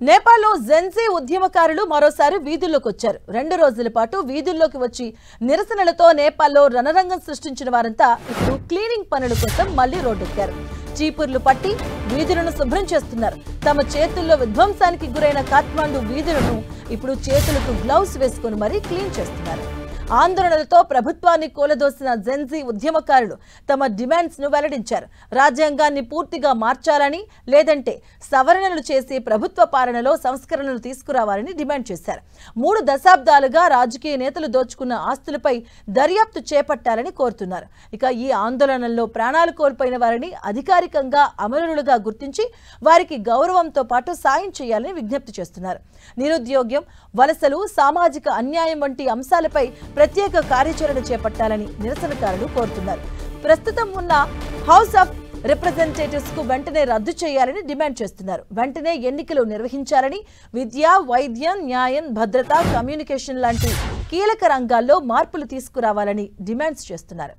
నేపాల్లో జెన్జీ ఉద్యమకారులు మరోసారి వీధుల్లోకి వచ్చారు. 2 రోజుల పాటు వీధుల్లోకి వచ్చి నిరసనలతో నేపాల్లో రణరంగం సృష్టించిన వారంతా ఇప్పుడు క్లీనింగ్ పనుల కోసం మళ్లీ రోడ్డెక్కారు. చీపుర్లు పట్టి వీధులను శుభ్రం చేస్తున్నారు. తమ చేతుల్లో విధ్వంసానికి గురైన కాఠ్మండు వీధులను ఇప్పుడు చేతులకు గ్లౌస్ వేసుకుని మరీ క్లీన్ చేస్తున్నారు. ఆందోళనలతో ప్రభుత్వాన్ని కూలదోసిన జెన్జీ ఉద్యమకారులు తమ డిమాండ్స్ ను వెల్లడించారు. రాజ్యాంగాన్ని పూర్తిగా మార్చాలని, లేదంటే సవరణలు చేసి ప్రభుత్వ పాలనలో సంస్కరణలు తీసుకురావాలని డిమాండ్ చేశారు. 3 దశాబ్దాలుగా రాజకీయ నేతలు దోచుకున్న ఆస్తులపై దర్యాప్తు చేపట్టాలని కోరుతున్నారు. ఇక ఈ ఆందోళనల్లో ప్రాణాలు కోల్పోయిన వారిని అధికారికంగా అమరులుగా గుర్తించి వారికి గౌరవంతో పాటు సాయం చేయాలని విజ్ఞప్తి చేస్తున్నారు. నిరుద్యోగం, వలసలు, సామాజిక అన్యాయం వంటి అంశాలపై ప్రత్యేక కార్యాచరణ చేపట్టాలని నిరసనకారులు కోరుతున్నారు. ప్రస్తుతం ఉన్న హౌస్ ఆఫ్ రిప్రజెంటేటివ్స్ కు వెంటనే రద్దు చేయాలని డిమాండ్ చేస్తున్నారు. వెంటనే ఎన్నికలు నిర్వహించాలని, విద్య, వైద్యం, న్యాయం, భద్రత, కమ్యూనికేషన్ లాంటి కీలక రంగాల్లో మార్పులు తీసుకురావాలని డిమాండ్స్ చేస్తున్నారు.